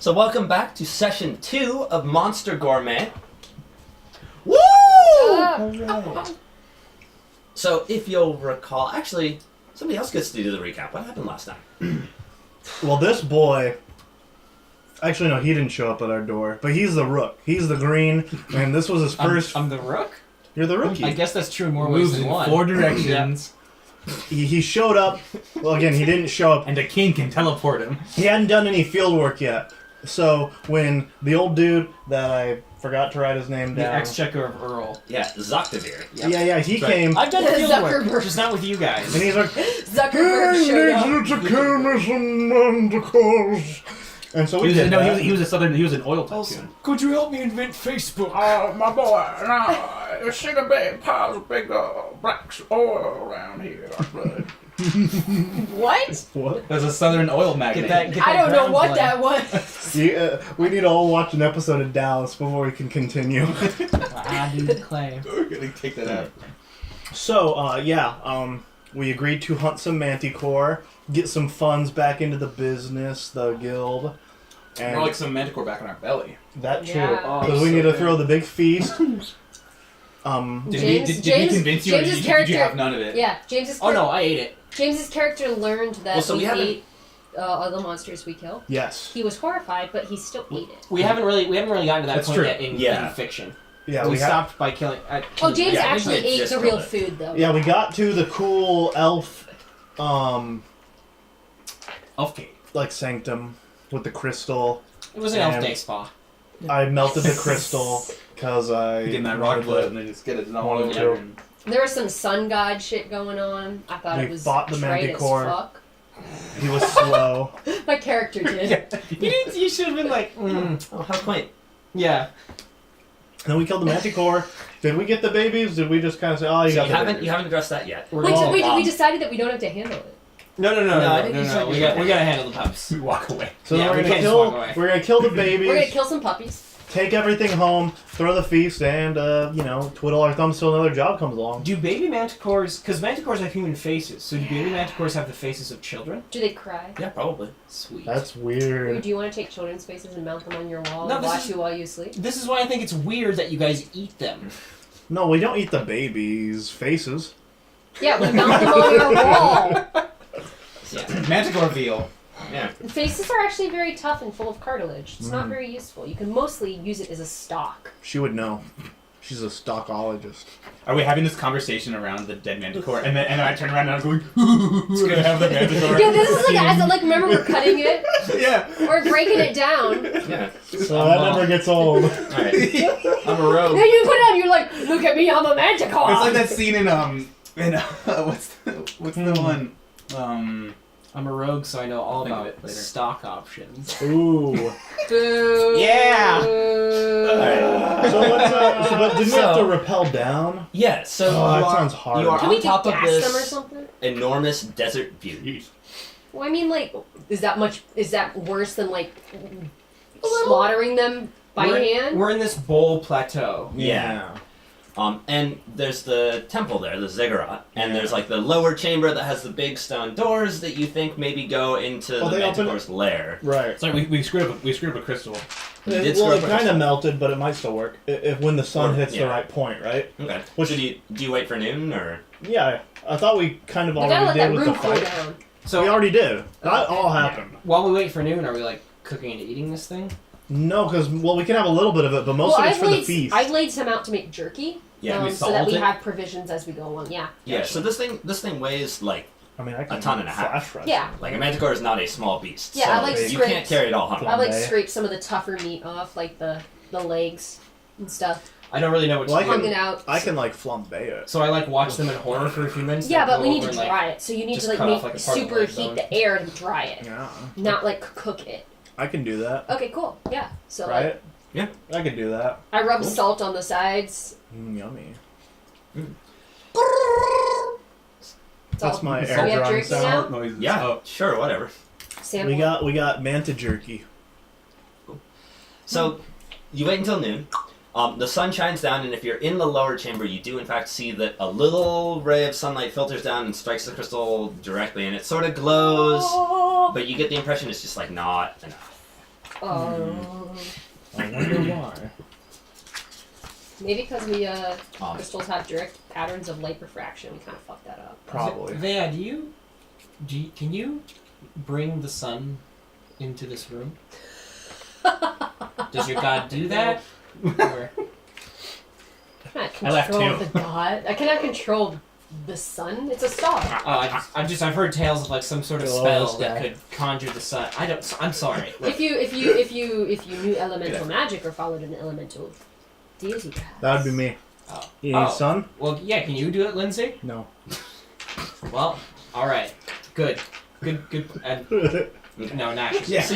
So welcome back to session 2 of Monster Gourmet. Woo! Right. So if you'll recall, actually, somebody else gets to do the recap. What happened last time? Well, this boy... Actually, no, he didn't show up at our door. But he's the rook. He's the green, and this was his first... I'm the rook? You're the rookie. I guess that's true in more ways Moves than in one. 4 directions, He showed up... Well, again, he didn't show up. and a king can teleport him. He hadn't done any field work yet. So, when the old dude that I forgot to write his name The down... exchequer of Earl. Yeah, Zoctavir. Yep. Yeah, he That's right. came... I've done field work, Zuckerberg. just not with you guys. And he's like... Zuckerberg showed up. And so we did that. He was an oil tycoon. Could you help me invent Facebook? Oh, my boy, now, there should have been piles of big black oil around here. What? What? There's a southern oil magnate. Get that I don't know ground what play. that was. We need to all watch an episode of Dallas before we can continue. I do claim. We're gonna take that out. So, we agreed to hunt some manticore, get some funds back into the business, the guild, and More like some manticore back in our belly. that too. Yeah. Because we need to throw the big feast. Did James- he James- convince you, or James's did you character- have none of it? Yeah, James's Oh no, I ate it. James's character learned that Well, so we haven't- ate all the monsters we kill. Yes. He was horrified, but he still ate it. We haven't really gotten to that That's point true. yet in Yeah. fiction. Yeah, we we stopped by killing. Oh, James Yeah, actually we ate just the real killed it. food, though. Yeah, we got to the cool elf, Elf cake. like sanctum with the crystal. It was an elf And- day spa. I melted the crystal because I Getting that wanted rock blood, to- and they just get it all wanted over. to. and- There was some sun god shit going on. I thought We it was fought the trite manticore. as fuck. He was slow. My character did. You should have been like, Oh, how quaint. yeah. And then we killed the manticore. Did we get the babies? Did we just kind of say, "Oh, you So got you the haven't babies"? you haven't addressed that yet. We're We, all- we decided that we don't have to handle it. No, I think you said We you got should. we gotta handle the pups. We walk away. So Yeah, then we we're gonna can't just kill. walk away. We're gonna kill the babies. We're gonna kill some puppies. Take everything home, throw the feast, and twiddle our thumbs till another job comes along. Do baby manticores? Because manticores have human faces. So do baby manticores have the faces of children? Do they cry? Yeah, probably. Sweet. That's Or weird. do you want to take children's faces and mount them on your wall No, and this watch is- you while you sleep? This is why I think it's weird that you guys eat them. No, we don't eat the babies' faces. Yeah, we mount them on your wall. Manticore veal. Yeah. Faces are actually very tough and full of cartilage. It's Mm. not very useful. You can mostly use it as a stock. She would know. She's a stockologist. Are we having this conversation around the dead manticore? And then I turn around and I'm going, who's gonna have the manticore? Yeah, this is like remember we're cutting it Yeah. or breaking it down. Yeah. So that never gets old. Alright. I'm a rogue. Then you put it on. You're like, look at me, I'm a manticore. It's like that scene in what's the one? I'm a rogue, so I know all Think of about it later. stock options. Ooh. Boo. Yeah. Alright. So but didn't we have to rappel down? Yeah, so Oh, you that are, sounds hard. you are Can on we top of gas them or this something? enormous desert view. Well, I mean, like, is that worse than like slaughtering them by hand? We're in this bowl plateau. Yeah. And there's the temple there, the ziggurat, and there's like the lower chamber that has the big stone doors that you think maybe go into Oh, the they open manticore's lair. Right. It's like we screwed up a crystal. did It screw up kind our- of melted, but it might still work if when the sun Or- hits yeah. the right point, right? Okay. Which- So do you wait for noon or? Yeah, I thought we kind of We gotta let already that did with room the cool fight. down. So We already did. That Okay. all happened. while we wait for noon, are we like cooking and eating this thing? No, because we can have a little bit of it, but most of it's for the feast. I've laid some out to make jerky. Yeah, we so that we salt it? have provisions as we go along. Yeah. Yeah. So this thing weighs like I mean, I can a ton and a half. flash Yeah. a manticore is not a small beast. Yeah, so I like you scrapes. can't carry it all home. I like Flambe. scrape some of the tougher meat off, like the legs and stuff. I don't really know what Well, to I do. Hung it out. I can like flambe it. So I like watch them in horror for a few minutes. Yeah, then but go we need over to and, dry it. So you need just to like cut make off, like, a part of the super leg heat bone. the air and dry it, Yeah, not like cook it. I can do that. Okay, cool. Yeah. So like, Right? Yeah. I can do that. I rub Cool. salt on the sides. Yummy. It's That's all- my so air we have drying jerky sound. now. Noises. Yeah. Oh. Sure. Whatever. Sample. We got manta jerky. So you wait until noon. The sun shines down, and if you're in the lower chamber, you do in fact see that a little ray of sunlight filters down and strikes the crystal directly, and it sort of glows, but you get the impression it's just like not enough. Oh. I wonder why. Maybe because we Um, crystals have direct patterns of light refraction, we kind of fucked that up. Probably. Vehya, can you bring the sun into this room? Does your god do that? Or, I cannot I left control too. the god. I cannot control the sun. It's a star. I've heard tales of like some sort of Oh, spell this that guy. could conjure the sun. I'm sorry. If you knew elemental magic or followed an elemental deity, perhaps. That would be me. Oh. You Oh. need sun? Well, yeah. Can you do it, Lindsey? No. Well, all right. Good. No, Gnash. Yeah. So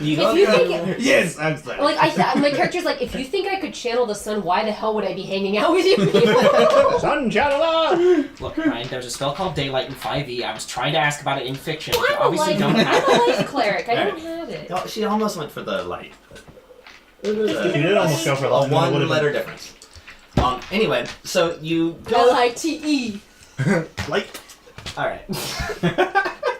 you go If you through- think Yes, I'm sorry. like my character's like, if you think I could channel the sun, why the hell would I be hanging out with you people? Sun channeler! Look, Ryan, there's a spell called Daylight in 5e. I was trying to ask about it in fiction. Well, You obviously don't have I'm it. a life cleric. I don't have it. No, she almost went for the light. You did almost go for A that. It would've been- one-letter difference. Anyway, so you go LITE. Like, All right.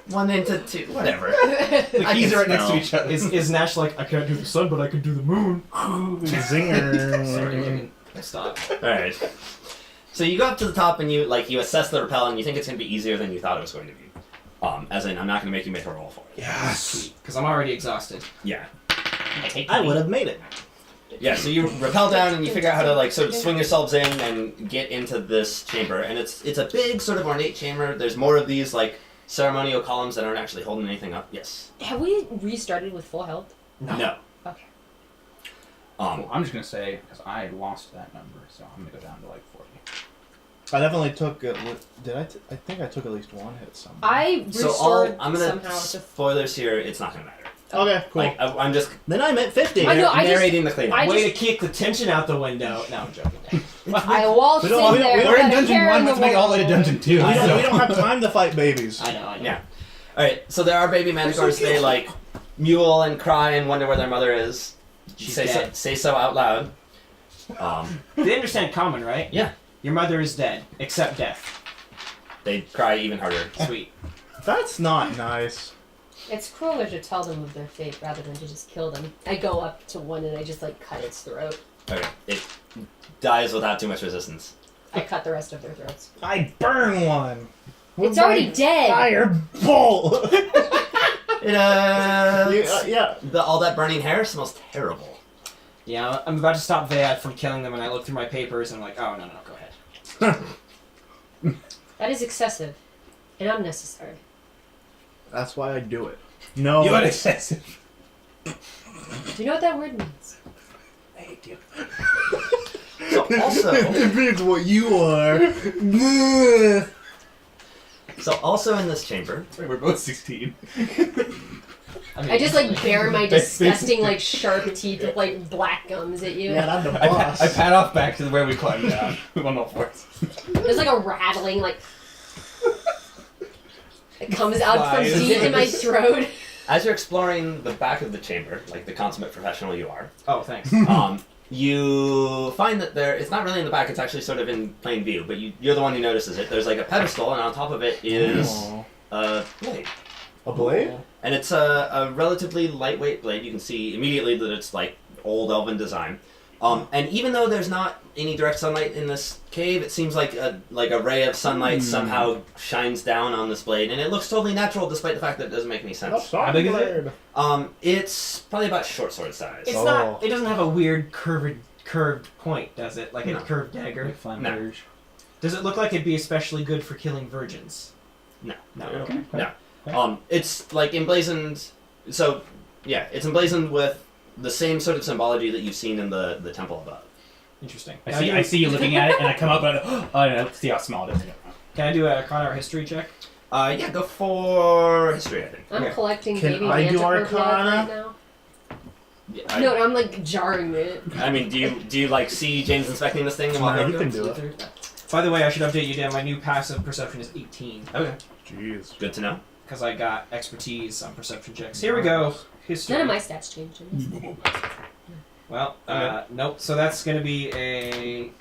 1 into 2, whatever. The I keys can are right next to spell. each other. Is Gnash like, I can't do the sun, but I can do the moon? Sorry, zinger. Logan. Stop. Alright. So you go up to the top and you assess the rappel and you think it's going to be easier than you thought it was going to be. As in, I'm not going to make you make a roll for it. Yes. Because I'm already exhausted. Yeah. I would have made it. Yeah, so you rappel down and you figure out how to sort of swing yourselves in and get into this chamber. And it's a big sort of ornate chamber. There's more of these ceremonial columns that aren't actually holding anything up. Yes. Have we restarted with full health? No. Okay. Well, I'm just gonna say because I lost that number, so I'm gonna go down to like 40. I definitely took. I think I took at least one hit somewhere. I So restored I'm gonna somehow to. spoilers here. It's not gonna matter. Okay, cool. I'm just Then I'm at 50. I know, I just- narrating the cleanup. I Way just- to keep the tension out the window. No, I'm joking. I waltzed We in don't- there. We're in got a dungeon hair 1. in the Let's make it all the way to wall. dungeon 2. we so- don't have time to fight babies. I know. Yeah. Alright, so there are baby manticores. They mule and cry and wonder where their mother is. She's say dead. so out loud. They understand common, right? Yeah. Your mother is dead, except death. They cry even harder. Sweet. That's not nice. It's crueler to tell them of their fate rather than to just kill them. I go up to one and I just cut its throat. Okay, it dies without too much resistance. I cut the rest of their throats. I burn one. It's already dead. Firebolt. It Yeah. all that burning hair smells terrible. Yeah, I'm about to stop Vehya from killing them, and I look through my papers, and I'm like, oh, no, go ahead. That is excessive and unnecessary. That's why I do it. No. You are excessive. Do you know what that word means? I hate you. So also, It means what you are. also in this chamber, We're both 16. I just bare my disgusting sharp teeth with black gums at you. Yeah, I'm the I boss. pat off back to where we climbed down. On all fours. There's a rattling it comes out from Flies. deep in my throat. as you're exploring the back of the chamber, like the consummate professional you are, Oh, thanks. you find that it's not really in the back, it's actually sort of in plain view, but you're the one who notices it. There's a pedestal, and on top of it is Aw. a blade. A blade? And it's a relatively lightweight blade. You can see immediately that it's old elven design. And even though there's not any direct sunlight in this cave, it seems like a ray of sunlight somehow shines down on this blade, and it looks totally natural despite the fact that it doesn't make any A sense. saw How big is it? blade. It's probably about short sword size. It's Oh. not. It doesn't have a weird curved point, does it? Like No. a curved dagger. Like flamberge. Does it look like it'd be especially good for killing virgins? No. No. Okay. No. It's emblazoned. So yeah, it's emblazoned with the same sort of symbology that you've seen in the temple above. Interesting. I see you looking at it, and I come up and I don't know, see how small it is. Can I do a Arcana or history check? Yeah, go for history, I think. I'm Okay. collecting Can baby I do manticore blood Arcana? right now. Yeah, No, I'm jarring it. I mean, do you see James inspecting this thing and walk No, up you to can it? do it. By the way, I should update you, Dan. My new passive perception is 18. Okay, Jeez. good to know. Because I got expertise on perception checks. Here we go. History. None of my stats changed. Well, nope. So that's going to be a...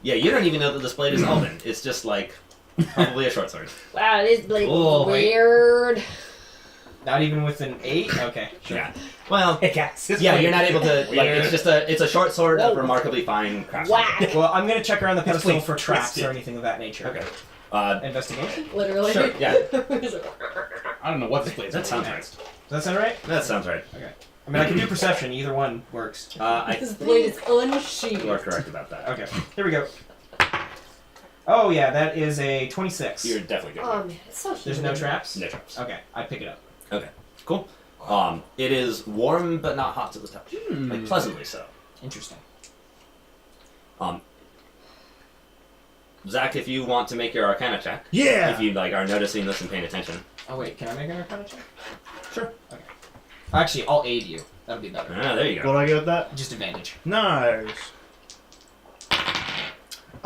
Yeah, you don't even know that this blade is elven. It's just probably a short sword. Wow, it is Oh, wait. weird. Not even with an 8? Okay, sure. Yeah. Well, Pickaxe. yeah, you're not able to. Like, it's a short sword of remarkably fine craftsmanship. Whack! Well, I'm gonna check around the pedestal Wait, for traps twisted. or anything of that nature. Okay. Investigation? Literally. Sure. Yeah. I don't know what this place That is. sounds right. Does that sound right? That sounds right. Okay. I mean, I can do perception. Either one works. This blade is unsheathed. You are correct about that. Okay. Here we go. Oh yeah, that is a 26. You're definitely good. Oh man, it's so There's no traps? No traps. Okay, I pick it up. Okay. Cool. It is warm but not hot to the touch. Like pleasantly so. Interesting. Zach, if you want to make your Arcana check, Yeah. if you like are noticing this and paying attention. Oh wait, can I make an Arcana check? Sure. Okay. Actually, I'll aid you. That'll be better. Ah, there you What go. do I get with that? Just advantage. Nice.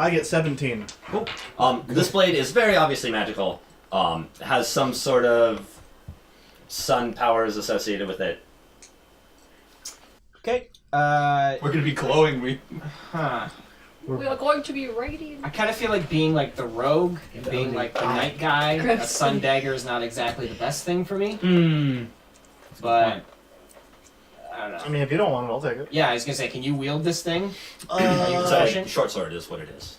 I get 17. Cool. This blade is very obviously magical. Has some sort of sun powers associated with it. Okay. We're gonna be glowing. Huh. We are going to be radiant. I kind of feel like being like the rogue and being like the night guy. A sun dagger is not exactly the best thing for me, but I don't know. I mean, if you don't want it, I'll take it. Yeah, I was gonna say, can you wield this thing? So Proficient? short sword is what it is.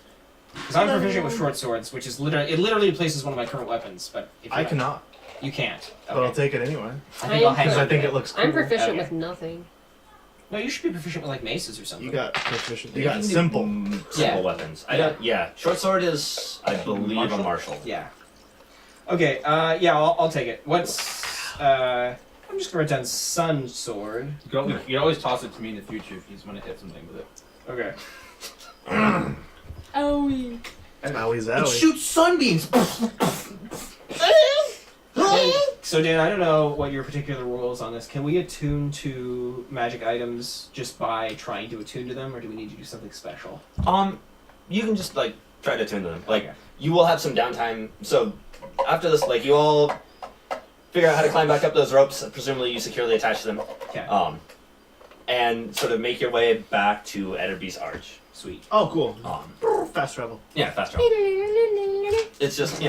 Because I'm proficient with short swords, which is literally replaces one of my current weapons. But if I cannot, you can't. but I'll Okay. take it anyway. I think I'll hang Because on I to think it. it looks cool. I'm proficient Okay. with nothing. No, you should be proficient with like maces or something. You got proficient. You You got can do simple. Simple Yeah. weapons. I don't. Yeah, short sword is, I believe, a martial. Yeah. Okay. Yeah, I'll take it. What's I'm just gonna write down sun sword. You can always toss it to me in the future if you just want to hit something with it. Okay. Owie. Owie zowie. shoots sunbeams. So Dan, I don't know what your particular rules on this. Can we attune to magic items just by trying to attune to them, or do we need to do something special? You can just like try to tune them. Like Okay. you will have some downtime. So after this, like you all figure out how to climb back up those ropes. Presumably, you securely attach them. Okay. And sort of make your way back to Etterby's Arch. Sweet. Oh, cool. Fast travel. Yeah, fast travel. It's just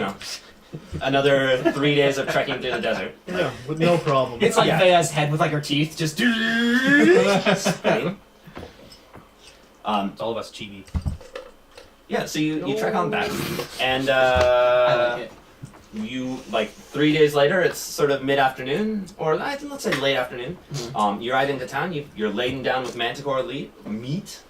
another 3 days of trekking through the desert. Yeah, with no problem. It's like Yeah. Vehya's head with like her teeth just. Spinning. It's all about chibi. Yeah, so you trek on back, and I like it. you like 3 days later. It's sort of mid-afternoon, or let's say late afternoon. You ride into town. You're laden down with manticore meat.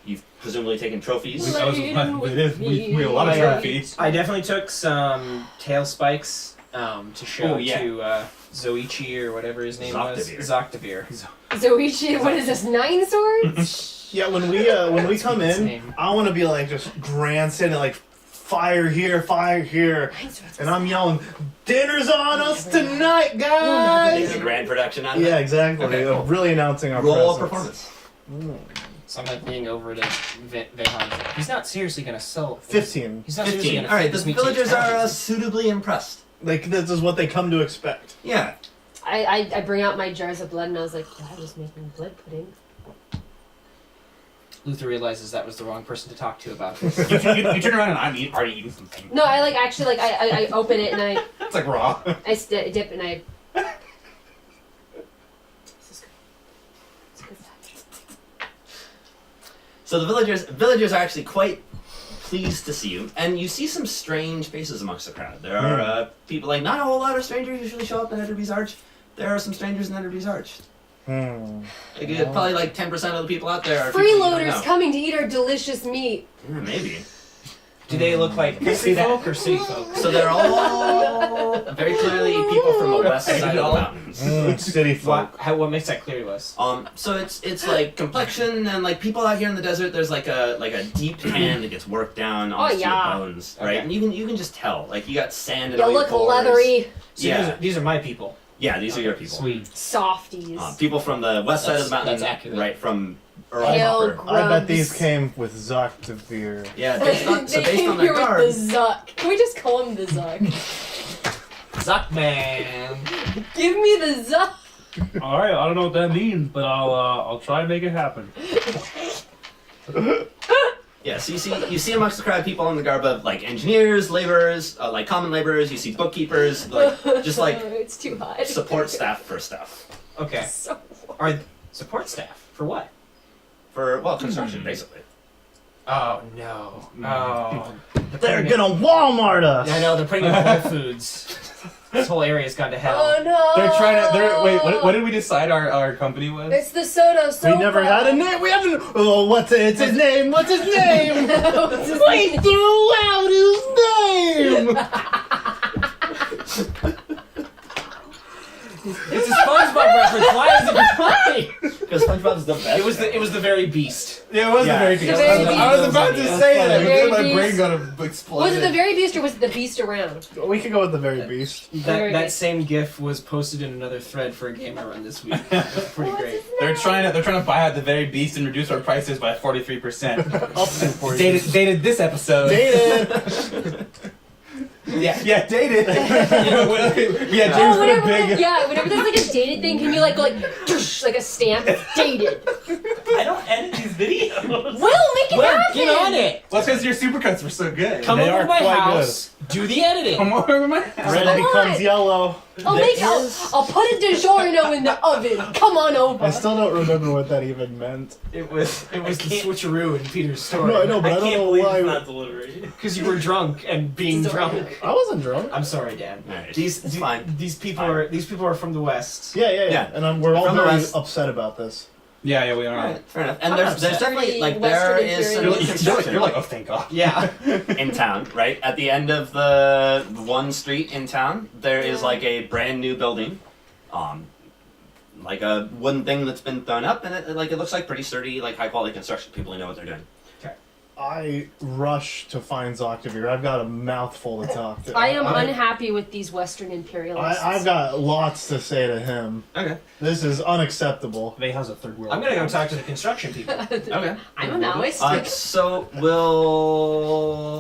You've presumably taken trophies. We have a lot of trophies. I definitely took some tail spikes to show Oh, yeah. to Zoichi or whatever his name was. Zoktavir. Zoichi, what is this, 9 swords? Yeah, when we come His in, name. I want to be like just grandstanding, like fire here, 9 swords. and I'm yelling, "Dinner's on us tonight, Make guys!" a grand production out of Yeah, it. exactly. Okay, cool. Really announcing our Roll a presence. performance. So I'm like being over to Vehya. He's not seriously gonna sell. 15. He's not seriously 15. gonna. All right, feed the this meat to villagers his are packages. suitably impressed. Like this is what they come to expect. Yeah. I bring out my jars of blood and I was like, I was making blood pudding. Luther realizes that was the wrong person to talk to about this. you turn around and I'm already eating something. No, I I open it and It's like raw. I dip and I. This is good. It's good stuff. So the villagers are actually quite pleased to see you, and you see some strange faces amongst the crowd. There are people, like, not a whole lot of strangers usually show up in Etterby's Arch. There are some strangers in Etterby's Arch. Like, probably like 10% of the people out there are people you don't Freeloaders know. coming to eat our delicious meat. Yeah, maybe. Do they look like country folk or city folk? So they're all very clearly people from the west side of the mountains. City folk. What makes that clear to us? So it's like complexion and like people out here in the desert. There's like a deep tan that gets worked down onto yeah. your bones, right? Okay. And you can just tell. Like you got sand in You all your look pores. leathery. So Yeah. these are my people. Yeah, these are your people. Sweet. Softies. People from the west side of the mountain, That's accurate. right from Earl Pale Hopper. I bet these grubs. came with Zoktavir. Yeah, based on, so They based came on their here with garb. the Zuck. Can we just call him the Zuck? Zuckman. Give me the Zuck. All right, I don't know what that means, but I'll try and make it happen. Yeah, so you see amongst the crowd people in the garb of like engineers, laborers, like common laborers. You see bookkeepers, like just like it's too hot. support staff for stuff. Okay. So Are support staff for what? For construction basically. Oh no. Oh. They're gonna Walmart us. I know they're putting in Whole Foods. This whole area's gone to hell. Oh no! They're trying to. Wait, what did we decide our company was? It's the soda. We never had a name. We haven't. Oh, it's his name? What's his name? We threw out his name. It's a SpongeBob reference. Why is it funny? Because SpongeBob's the best. It was the very beast. Yeah, it was Yeah. the very beast. The very I was about to say that. The very My brain beast. got exploded. Was it the very beast or was it the beast around? We could go with the very beast. Very That good. same GIF was posted in another thread for a gamer run this week. It was pretty What's great. his They're name? trying to buy out the very beast and reduce our prices by 43%. Up to 40. Dated this episode. Dated. Yeah, dated. Yeah, James Oh, put a whenever, big. whenever there's like a dated thing, can you like go like tush, like a stamp? It's dated. I don't edit these videos. Will make it happen. Get on it. Well, it's because your supercuts were so good. Come They over are to my quite house. Do the editing. Come over to my house. Red Come becomes on. yellow. I'll put a DiGiorno in the oven. Come on over. I still don't remember what that even meant. It was the switcheroo in Peter's story. No, I know, but I don't can't know believe why. it's not delivery. Because you were drunk and being drunk. I wasn't drunk. I'm sorry, Dan. Alright, it's These fine. these people are from the West. Yeah. Yeah. And we're all From the very West. upset about this. Yeah, we are. Alright, fair enough. And I'm there's upset. definitely like The there Western is some Imperial- new construction You're like, oh, thank God. Yeah. in town, right? At the end of the one street in town, there is like a brand new building, like a wooden thing that's been thrown up, and it looks like pretty sturdy, like high quality construction. People who know what they're doing. I rush to find Zoctavir. I've got a mouthful to talk to. I am unhappy with these Western imperialists. I've got lots to say to him. Okay. This is unacceptable. Vehya's a third world. I'm gonna go talk to the construction people. Okay. I'm a Maoist. So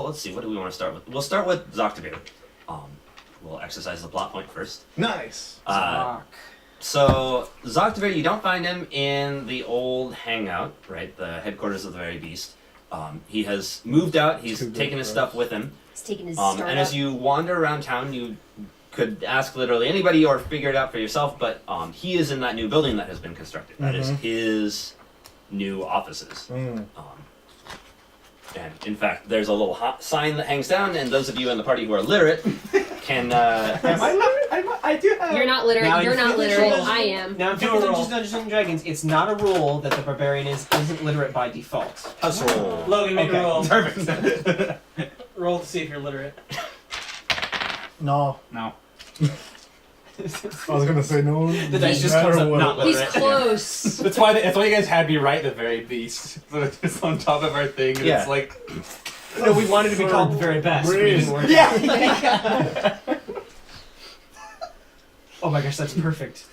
let's see. What do we want to start with? We'll start with Zoctavir. We'll exercise the plot point first. Nice. So Zoctavir, you don't find him in the old hangout, right? The headquarters of the Very Beast. He has moved out. He's Too good taken his for stuff with him. He's taking his And startup. as you wander around town, you could ask literally anybody or figure it out for yourself. But he is in that new building that has been constructed. That is his new offices. Mm. And in fact, there's a little sign that hangs down, and those of you in the party who are literate can. Am I literate? I do have. You're not literate. Now You're you not feel literate. control. I am. Now, in Do a Dungeons roll. Dungeons and Dragons, it's not a rule that the barbarian isn't literate by default. Hustle. Logan, make a roll. Perfect. Roll to see if you're literate. No. No. I was gonna say no. The dice just no matter comes up what. not He's literate. close. That's why you guys had me write the very beast. So it's just on top of our thing, and Yeah. it's like. No, we wanted to be called the very best. but it Breeze. didn't work. Yeah. Oh my gosh, that's perfect.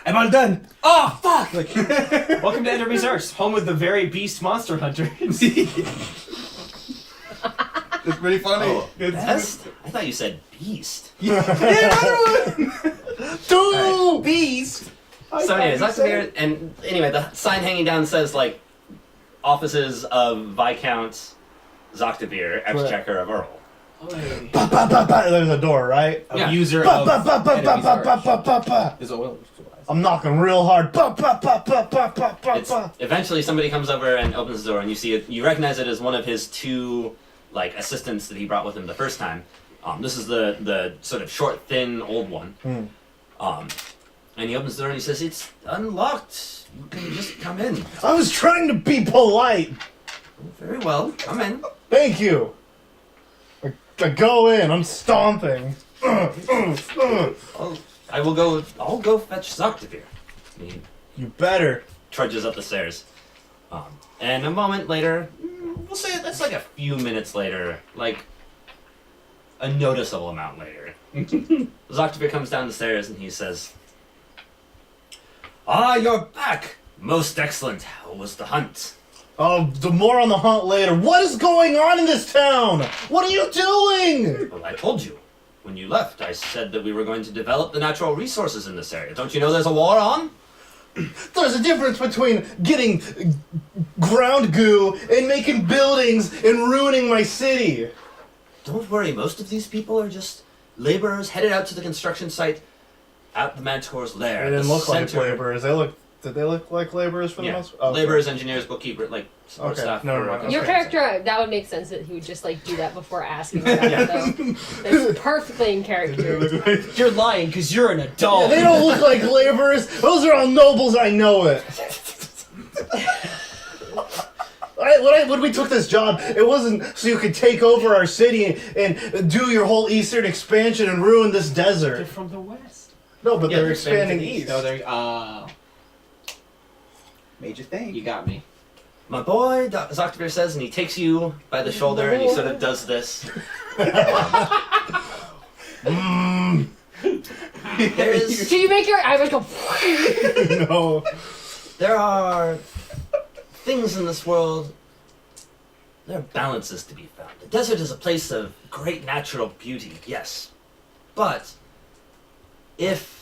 I'm all done. Oh fuck! Welcome to Enderby's Arch, home of the very beast monster hunter. It's pretty funny. Oh, It's best? I thought you said beast. Two. beast. So anyways, Zoctavir, and anyway, the sign hanging down says like offices of Viscount Zoctavir, Exchequer of Earl. Ba, ba, ba, ba. There's a door, right? Yeah. User Ba, of ba, ba, ba, ba, Enemy's ba, ba, Arch. ba, ba, ba. Is oil. I'm knocking real hard. Ba, ba, ba, ba, ba, ba, ba, It's, ba. eventually, somebody comes over and opens the door, and you see it. You recognize it as one of his two like assistants that he brought with him the first time. This is the sort of short, thin, old one. And he opens the door and he says, "It's unlocked. You can just come in." I was trying to be polite. Very well, come in. Thank you. I go in. I'm stomping. I'll go fetch Zoctavir. He You better. trudges up the stairs. And a moment later, we'll say that's like a few minutes later, like a noticeable amount later. Zoctavir comes down the stairs and he says, "Ah, you're back! Most excellent. How was the hunt?" The more on the hunt later. What is going on in this town? What are you doing? Well, I told you. When you left, I said that we were going to develop the natural resources in this area. Don't you know there's a war on? There's a difference between getting ground goo and making buildings and ruining my city. Don't worry, most of these people are just laborers headed out to the construction site at the Manticore's lair. They didn't The look like center- laborers. Did they look like laborers for the Yeah, most part? laborers, engineers, bookkeeper, like support Okay, staff. never for- mind. Your Okay. character, that would make sense that he would just like do that before asking about Yeah. it, though. That's perfectly in character. You're lying because you're an adult. They don't look like laborers. Those are all nobles. I know it. When we took this job, it wasn't so you could take over our city and do your whole eastern expansion and ruin this They're desert. from the west. No, but Yeah, they're they're expanding expanding to the east. No, they're. Major thing. You got me. My boy, Zoctavir says, and he takes you by the shoulder and he sort of does this. There is, Do you make your eyebrows go? No. there are things in this world. There are balances to be found. The desert is a place of great natural beauty, yes, but if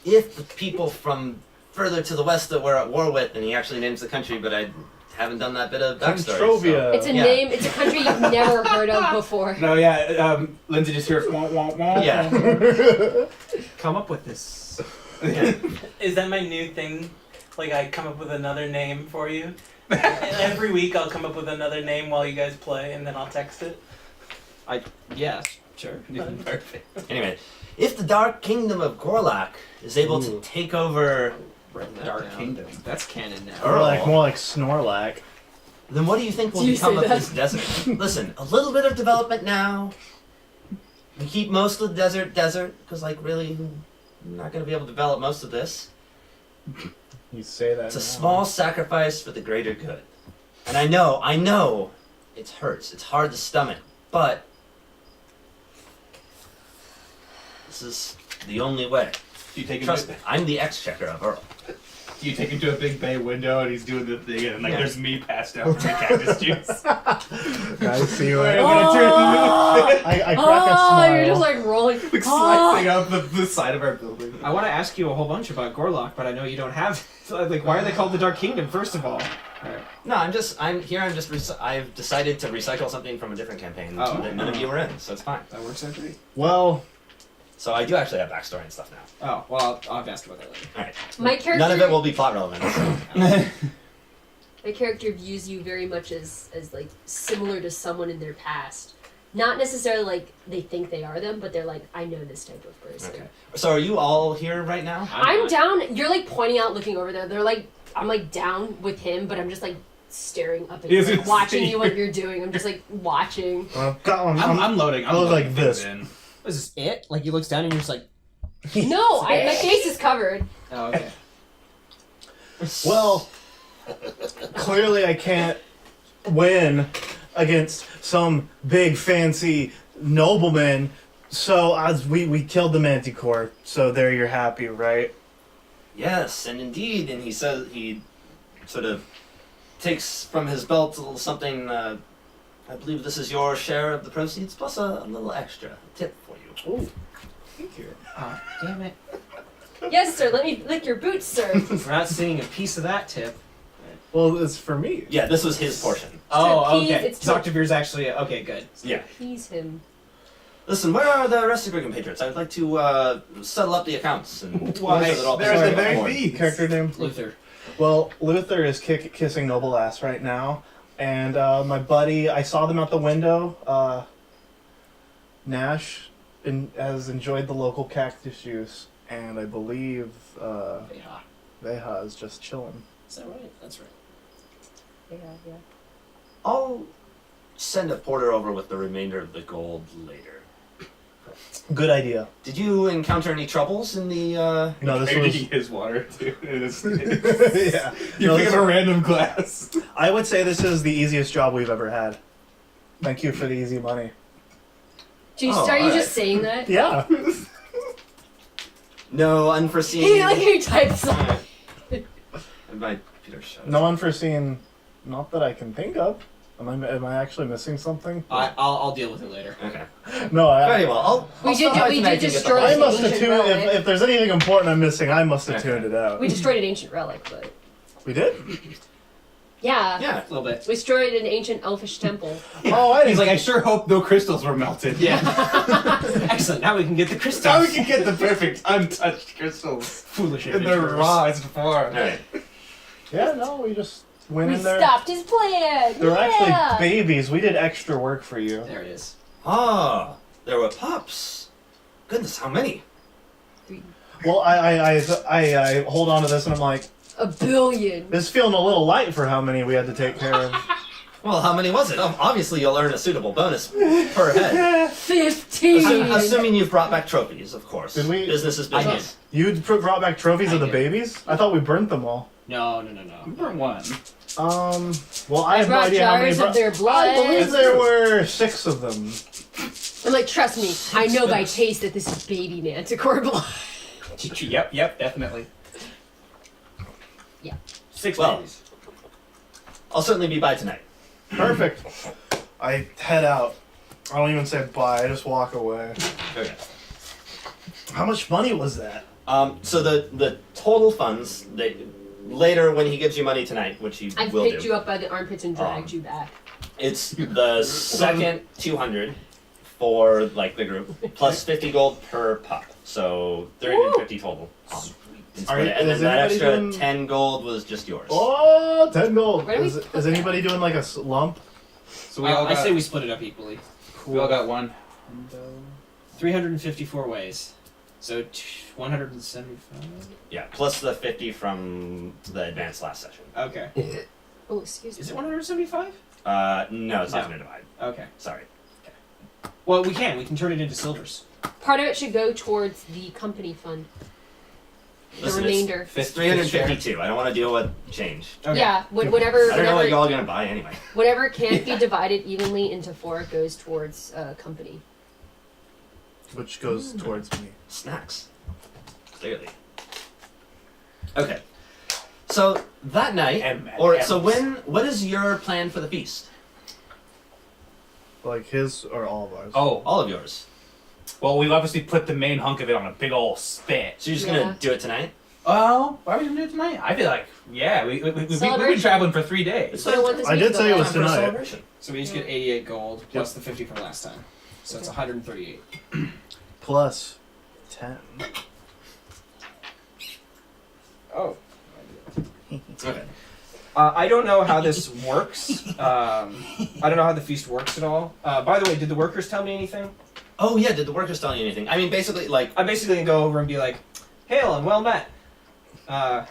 the people from further to the west that we're at war with, and he actually names the country, but I haven't done that bit of backstory. Controvia. It's a Yeah. name. It's a country you've never heard of before. No, yeah. Lindsey just hears wah wah wah. Yeah. Come up with this. Is that my new thing? Like I come up with another name for you. Every week I'll come up with another name while you guys play, and then I'll text it. Yeah, sure. Perfect. Anyway, if the Dark Kingdom of Gorlak is able to take over Dark down. Kingdom. That's canon now. Or like more like Snorlack. then what do you think will Do you become say of that? this desert? Listen, a little bit of development now. We keep most of the desert, because like really, we're not going to be able to develop most of this. You say that. It's a now. small sacrifice for the greater good. And I know, it hurts. It's hard to stomach, but this is the only way. Do you take him? Trust me, I'm the exchequer of Earl. Do you take him to a big bay window and he's doing the thing and like Yeah. there's me passed out from the cactus juice. I see what. I'm gonna turn I crack a smile. You're just like rolling. like slicing up the side of our building. I want to ask you a whole bunch about Gorlock, but I know you don't have. Like, why are they called the Dark Kingdom? First of all. No, I've decided to recycle something from a different campaign Oh. that none of you were in, so it's fine. That works out great. Well, So I do actually have backstory and stuff now. Oh well, I'll have to ask about that later. Alright. My character. None of it will be plot relevant. My character views you very much as like similar to someone in their past. Not necessarily like they think they are them, but they're like, I know this type of person. Okay. So are you all here right now? I'm down. You're like pointing out, looking over there. They're like, I'm like down with him, but I'm just like staring up at you, He's like, gonna watching see you what you're doing. I'm just like watching. I'm loading. I look like loading this. things in. Is this it? Like he looks down and you're just like, No, my face is covered. oh okay. Well, clearly I can't win against some big fancy nobleman. So we killed the Manticore. So there, you're happy, right? Yes, and indeed. And he says he sort of takes from his belt a little something. I believe this is your share of the proceeds, plus a little extra tip for you. Ooh. Thank you. Oh, damn it. Yes, sir. Let me lick your boots, sir. We're not seeing a piece of that tip. Well, it's for me. Yeah, this was his portion. Oh, appease- okay. it's to- Zoctavir's actually okay. Good. Yeah. Appease him. Listen, where are the rest of your compatriots? I'd like to settle up the accounts and Why, make sure that all there's things the are on very board. beast. Character name? Luther. Well, Luther is kissing Noble ass right now, and my buddy, I saw them out the window. Gnash has enjoyed the local cactus juice, and I believe Yeah. Vehya is just chilling. Is that right? That's right. Yeah. I'll send a porter over with the remainder of the gold later. Good idea. Did you encounter any troubles in the? No, this Maybe was. his water too. Yeah. You No, pick this- up a random glass. I would say this is the easiest job we've ever had. Thank you for the easy money. Do you Oh, start you alright. just saying that? Yeah. No unforeseen. He like he types. Invite Peter Shadow. No unforeseen. Not that I can think of. Am I actually missing something? I'll deal with it later. Okay. No, Very well. We did destroy I an must have ancient tuned. relic. If there's anything important I'm missing, I must have Okay. tuned it out. We destroyed an ancient relic, but We did? yeah. Yeah. A little bit. We destroyed an ancient elfish temple. Oh, I He's didn't. like, I sure hope no crystals were melted. Yeah. Excellent. Now we can get the crystals. Now we can get the perfect untouched crystals Foolish in their adventurers. rawest form. All right. Yeah, no, we just went We in there. stopped his plan. They were Yeah. actually babies. We did extra work for you. There it is. Ah, there were pups. Goodness, how many? Well, I hold on to this and I'm like, 1 billion. this is feeling a little light for how many we had to take care of. Well, how many was it? Obviously, you'll earn a suitable bonus per head. 15. Assuming you've brought back trophies, of course. Did we- Business is I business. You brought back trophies I of the did. babies? I thought we burnt them all. No. Number one. Well, I have no brought idea how many. jars of their blood. I believe there were 6 of them. I'm like, trust me, I know by taste that this is baby manticore blood. Yep, definitely. Yeah. 6 Well. babies. I'll certainly be by tonight. Perfect. I head out. I don't even say bye. I just walk away. Okay. How much money was that? So the total funds that later when he gives you money tonight, which he I will picked do, you up by the armpits and dragged you back. it's the second 200 for like the group plus 50 gold per pup, so 350 total. Are you- And then is that anybody extra doing- 10 gold was just yours. Oh, 10 gold. Where do we Is, put is anybody doing like a lump? So we all I got, say we split it up equally. we all got one. 354 ways. So 175. Yeah, plus the 50 from the advanced last session. Okay. Oh, excuse me. Is it 175? No, it's not No. going to divide. Okay. Sorry. Well, we can turn it into silvers. Part of it should go towards the company fund. The Listen, remainder. It's 352. I don't want to deal with change. Okay. Yeah, whatever. I don't know what Whatever, y'all gonna buy anyway. whatever can't be divided evenly into 4 goes towards company. Which goes towards me. Snacks. Clearly. Okay. So that night, what is your plan for the feast? Like his or all of ours? Oh, All of yours. well, we've obviously put the main hunk of it on a big ol' spit. So you're just Yeah. gonna do it tonight? Oh, why are we gonna do it tonight? I feel like, yeah, we've been Celebration. traveling for 3 days. But I want this I week did to say go it was on. Time for a tonight. celebration. So we each get 88 gold plus the 50 from last time. So it's 138. Plus 10. Oh. Okay. I don't know how this works. I don't know how the feast works at all. By the way, did the workers tell me anything? Oh yeah, did the workers tell you anything? I mean, basically, like, I'm basically gonna go over and be like, "Hail and well met. A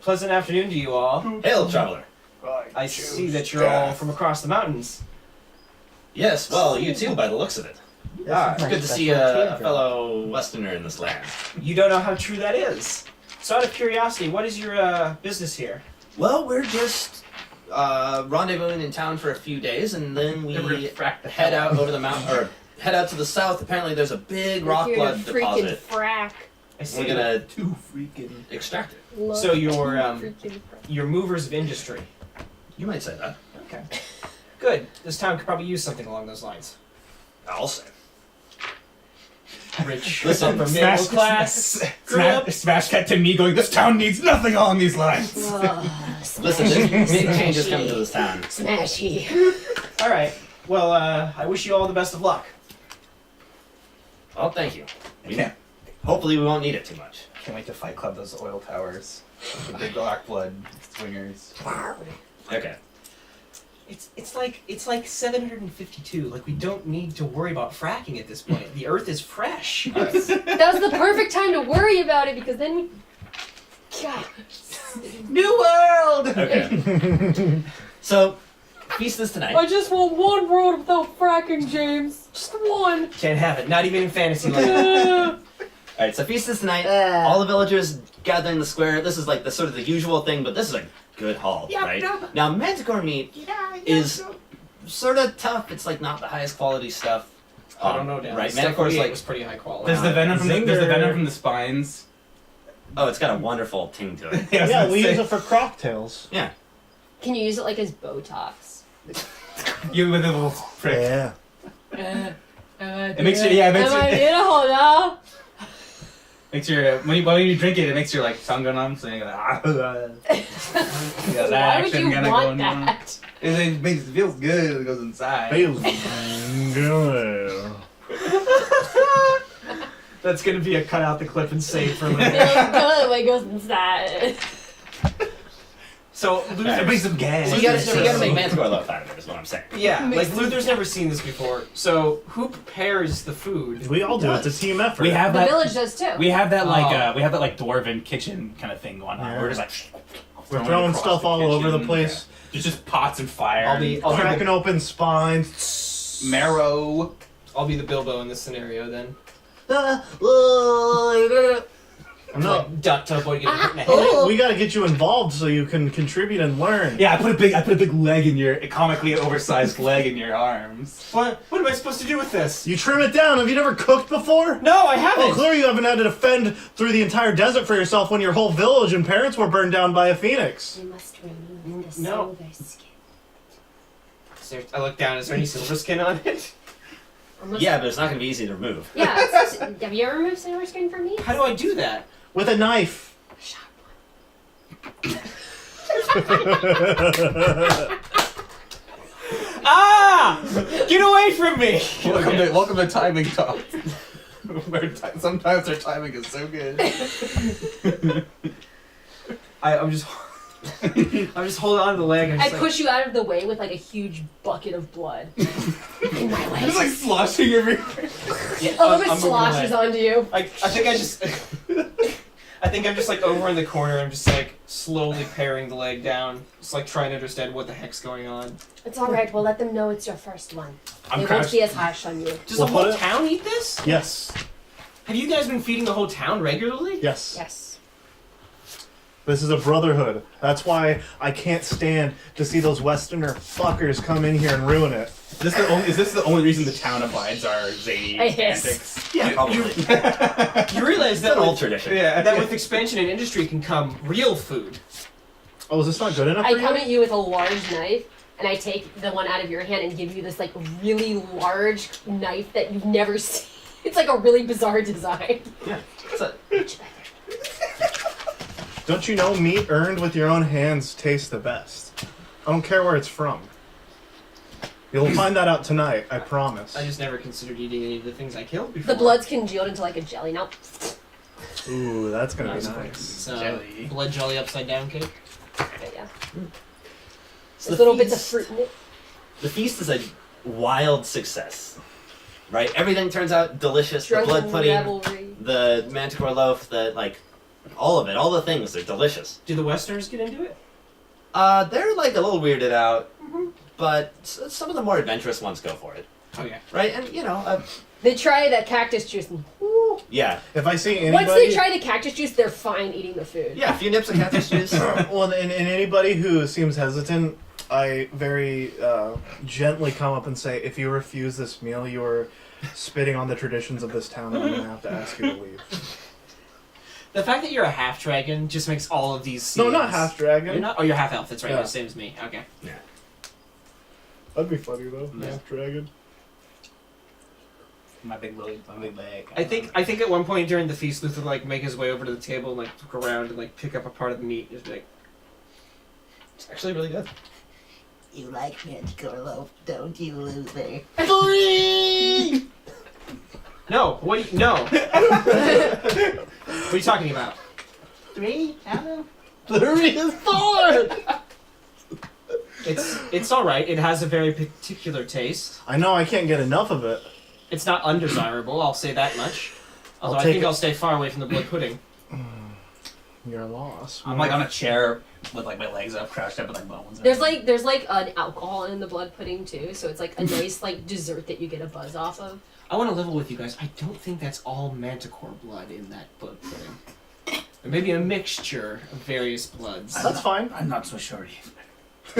pleasant afternoon to you all. hail, traveler. I see that you're all from across the mountains. Yes, well, you too, by the looks of it. It's good to see a fellow Westerner in this land. You don't know how true that is. So out of curiosity, what is your business here? Well, we're just rendezvousing in town for a few days, and then we Then we're gonna frack the head hell out over the mountain, or head out to the south. Apparently, there's a big We're rock here to blood freaking deposit. frack. I see. We're gonna Too freaking. extract it. Love So you're freaking frack. you're movers of industry. You might say that. Okay. Good. This town could probably use something along those lines. I'll say. Rich, Listen, upper middle class. Grew up. Smash cut to me going, this town needs nothing along these lines. Listen, there's big changes coming to this town. Smashy. All right. Well, I wish you all the best of luck. Oh, thank you. Yeah. Hopefully, we won't need it too much. Can't wait to fight club those oil towers. The big rock blood swingers. Okay. It's like 752. Like we don't need to worry about fracking at this point. The earth is fresh. All right. That was the perfect time to worry about it because then we. God. New world. Okay. So, feast is tonight. I just want one world without fracking, James. Just one. Can't have it. Not even in fantasy land. All right. So feast is tonight. All the villagers gather in the square. This is like the sort of the usual thing, but this is a good haul, right? Now, manticore meat is sort of tough. It's like not the highest quality stuff. I don't know. Dan. Right? The stuff Manticore's we ate like, was pretty high quality. There's the venom from the spines. oh, it's got a wonderful ting to it. Yeah, we use it for cocktails. Yeah. Can you use it like as Botox? You with a little prick. Yeah. It makes your it makes Am I your, beautiful now? makes your when you drink it makes your like tongue go numb. So you go like, yeah, that Why would action you kinda want going on. that? It makes it feels good. It goes inside. Feels good. That's gonna be a cut out the clip and save for later. Feels good when it goes inside. So Luther, Bring some gas. So you gotta make Manticore Loaf out of it, is what I'm saying. yeah, like Luther's never seen this before. So who prepares the food? We all do. It's a team effort. We have The that. village does too. We have that like Oh. we have that like dwarven kitchen kind of thing going on. Yeah. We're just like We're throwing across stuff the all over the kitchen. place. Yeah. There's just pots and fire. I'll Cracking open spines. marrow. I'll be the Bilbo in this scenario then. No. Like, duck to avoid getting hit in the head. We gotta get you involved so you can contribute and learn. Yeah, I put a big leg in your comically oversized leg in your arms. What am I supposed to do with this? You trim it down. Have you never cooked before? No, I haven't. Oh, clearly you haven't had to defend through the entire desert for yourself when your whole village and parents were burned down by a phoenix. You must remove the No. silver skin. I look down. Is there any silver skin on it? Almost- Yeah, but it's not gonna be easy to remove. Yeah. Have you ever removed silver skin from me? How do I do that? With a knife. Ah! Get away from me! Welcome to timing talk. Sometimes their timing is so good. I'm just holding on to the leg. And I just like, push you out of the way with like a huge bucket of blood. In my way. It's like sloshing everywhere. yeah, A little I'm bit moving sloshes away. onto you. I think I just. I think I'm just like over in the corner. I'm just like slowly paring the leg down, just like trying to understand what the heck's going on. It's alright, we'll let them know it's your first one. I'm They won't crouched. be as harsh on you. Does We'll the whole put it- town eat this? Yes. Have you guys been feeding the whole town regularly? Yes. Yes. This is a brotherhood. That's why I can't stand to see those Westerner fuckers come in here and ruin it. Is this the only reason the town abides our zany I hiss. antics? Yeah, probably. You realize It's that an old with, tradition. Yeah. that with expansion in industry can come real food. Oh, is this not good enough I for come you? at you with a large knife, and I take the one out of your hand and give you this like really large knife that you've never seen. It's like a really bizarre design. It's a- Don't you know meat earned with your own hands tastes the best? I don't care where it's from. You'll find that out tonight, I promise. I just never considered eating any of the things I killed before. The blood's congealed into like a jelly now. Ooh, that's gonna be Nice. nice. So, Jelly. blood jelly upside down cake. But yeah. So There's the little bits of feast- fruit in it. The feast is a wild success, right? Everything turns out delicious. The blood Drunken pudding, revelry. the manticore loaf, all of it, all the things, they're delicious. Do the Westerners get into it? They're like a little weirded out, but some of the more adventurous ones go for it, Oh yeah. right? And you know, They try that cactus juice and yeah, If I see anybody, once they try the cactus juice, they're fine eating the food. yeah, a few nips of cactus juice. well, and anybody who seems hesitant, I very gently come up and say, if you refuse this meal, you are spitting on the traditions of this town, and I'm gonna have to ask you to leave. The fact that you're a half dragon just makes all of these No, scenes... not half dragon. You're not? Oh, you're half elf. That's right. Yeah. You're the same as me. Okay. That'd be funny though. Yeah. Half dragon. My big leg. I think at one point during the feast, Luther like make his way over to the table and like look around and like pick up a part of the meat. Just be like, It's actually really good. You like manticore loaf, don't you, Luther? no, what? No. What are you talking about? 3 out of... 3 is 4! It's all right. It has a very particular taste. I know, I can't get enough of it. It's not undesirable. I'll say that much. Although I take think it. I'll stay far away from the blood pudding. You're a loss. I'm like on a chair with like my legs up, crouched up with like bones. There's like an alcohol in the blood pudding too, so it's like a nice like dessert that you get a buzz off of. I want to level with you guys. I don't think that's all manticore blood in that blood pudding. There may be a mixture of various bloods. That's fine. I'm not so sure. He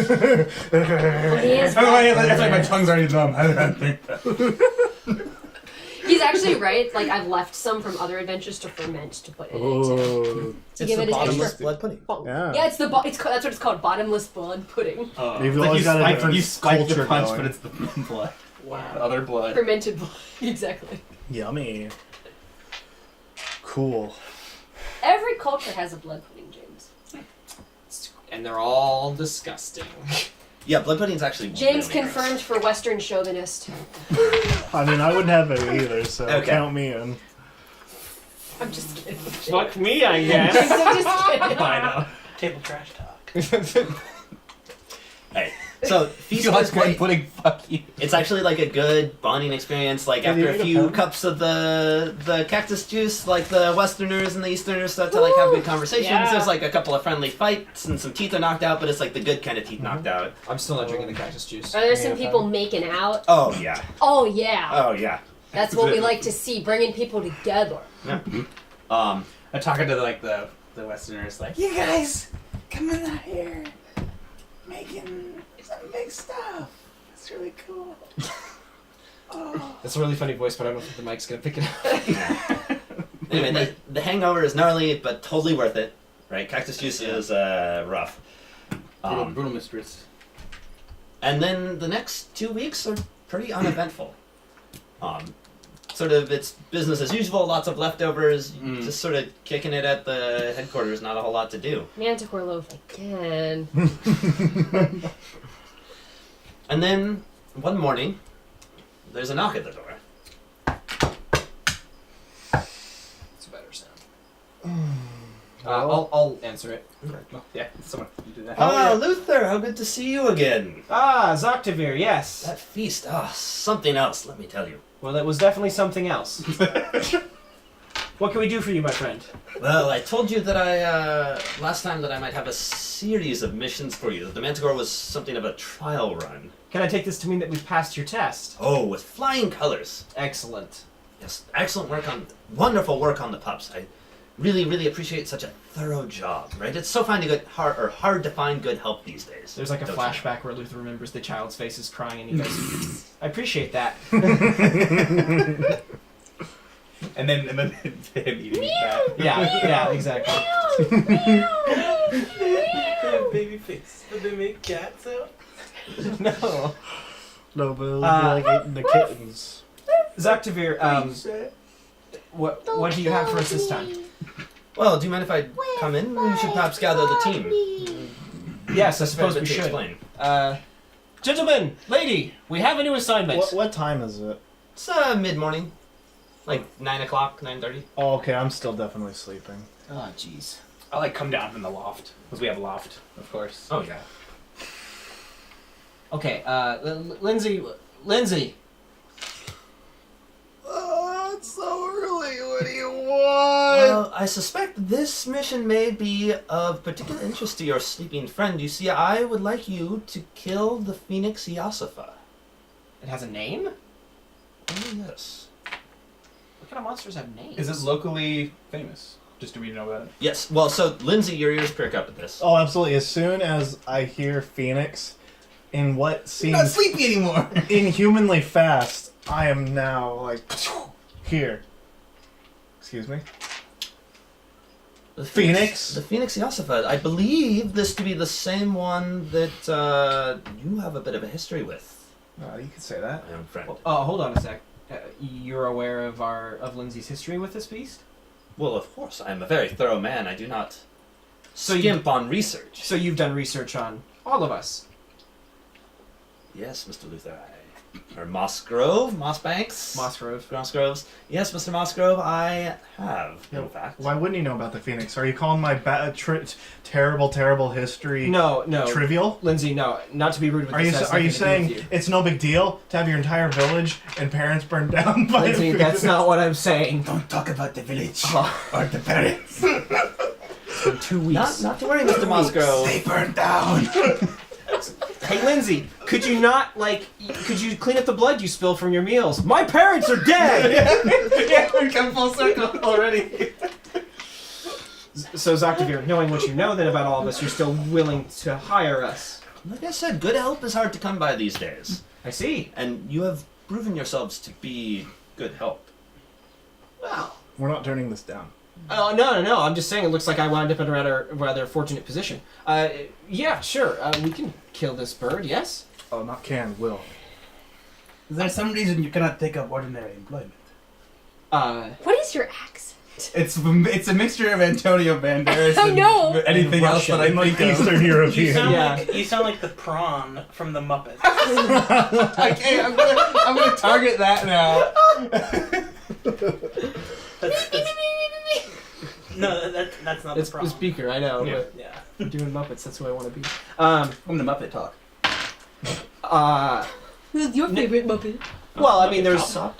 is That's like my tongue's already numb. I don't think that. He's He's actually right. Like I've left some from other adventures to ferment to put in it. Oh, To give it an extra blood pudding. funk. Yeah. Yeah, that's what it's called. Bottomless blood pudding. You've It's always you got a spike, different you spike the culture punch, going. but it's the blood. Wow. The other blood. Fermented blood. Exactly. Yummy. Cool. Every culture has a blood pudding, James. And they're all disgusting. Yeah, blood pudding's actually James really confirmed for Western chauvinist. I mean, I wouldn't have it either, so Okay. count me in. I'm just kidding. Fuck me, I James, guess. I'm just kidding. I Table trash talk. know. Hey, so feast You is like blood great. pudding? Fuck you. It's actually like a good bonding experience. Like Have you after a made a few pen? cups of the cactus juice, like the Westerners and the Easterners start to like have good conversations. Yeah. There's like a couple of friendly fights and some teeth are knocked out, but it's like the good kind of teeth knocked out. I'm still not drinking the cactus juice. Are there some people making out? Oh yeah. Oh yeah. Oh yeah. That's what we like to see, bringing people together. Um. I'm talking to like the Westerners, like, you guys coming out here making some big stuff. It's really cool. Oh. That's a really funny voice, but I don't think the mic's gonna pick it up. Anyway, the hangover is gnarly, but totally worth it. Right? Cactus juice is rough. Brutal mistress. And then the next 2 weeks are pretty uneventful. Sort of it's business as usual, lots of leftovers, just sort of kicking it at the headquarters, not a whole lot to do. Manticore loaf again. And then one morning, there's a knock at the door. It's a better sound. I'll answer it. Oh, yeah, someone you do that. Ah, Luther, how good to see you again. Ah, Zoctavir, yes. That feast, something else, let me tell you. Well, it was definitely something else. What can we do for you, my friend? Well, I told you that last time that I might have a series of missions for you, that the Manticore was something of a trial run. Can I take this to mean that we've passed your test? Oh, with flying colors. Excellent. Yes, wonderful work on the pups. I really, really appreciate such a thorough job, right? It's so hard to find good help these days. There's like a Don't you? flashback where Luther remembers the child's face is crying and he goes, I appreciate that. And then him eating that. Yeah, exactly. Baby face. Did they make cats out? No. No, but it'll be like eating the kittens. Zoctavir, what do you have for us this time? Well, do you mind if I come in? We should perhaps gather the team. Yes, I It's better suppose we to should. explain. Gentlemen, lady, we have a new assignment. What time is it? It's mid-morning. Like 9 o'clock, 9:30. Oh, okay, I'm still definitely sleeping. Oh, jeez. I like come down from the loft because we have a loft, of course. Oh, yeah. Okay, Lindsey. Oh, it's so early. What do you want? Well, I suspect this mission may be of particular interest to your sleeping friend. You see, I would like you to kill the Phoenix Eosifa. It has a name? Oh, yes. What kind of monsters have names? Is it locally famous? Just do we know about it? Yes, well, so, Lindsey, your ears perk up at this. Oh, absolutely. As soon as I hear Phoenix, in what Not seems sleepy anymore. inhumanly fast, I am now like here. Excuse me. The Phoenix? The Phoenix Eosifa. I believe this to be the same one that you have a bit of a history with, You could say that. my own friend. Oh, hold on a sec. You're aware of Lindsay's history with this beast? Well, of course, I am a very thorough man. I do not So skimp on research. So you've done research on all of us. Yes, Mr. Luther. Or Mossgrove? Mossbanks? Mossgrove. Mossgroves. Yes, Mr. Mossgrove, I have, in fact. Why wouldn't you know about the Phoenix? Are you calling my terrible history No. trivial? Lindsay, no. Not to be rude with Are this. you has are you nothing to do saying with you. it's no big deal to have your entire village and parents burned down by Lindsay, a that's not what I'm saying. Don't talk about the village Oh. or the parents. In 2 weeks. Not to worry, Mr. Mossgrove. They burned down. Hey, Lindsay, could you clean up the blood you spill from your meals? My parents are dead! Yeah, we come full circle already. So, Zoctavir, knowing what you know then about all of us, you're still willing to hire us. Like I said, good help is hard to come by these days. I see. And you have proven yourselves to be good help. Well. We're not turning this down. No. I'm just saying it looks like I wound up in a rather fortunate position. Yeah, sure. We can kill this bird, yes? Oh, not can, will. Is there some reason you cannot take up ordinary employment? What is your accent? It's a mixture of Antonio Banderas I and know. anything else that I think of. Eastern European. You sound like the prawn from the Muppets. Okay, I'm gonna target that now. That's not It's the prawn. the speaker, I know. Yeah. But Yeah. I'm doing Muppets, that's who I want to be. I'm the Muppet talk. Who's your favorite Muppet? Well, I mean, there's no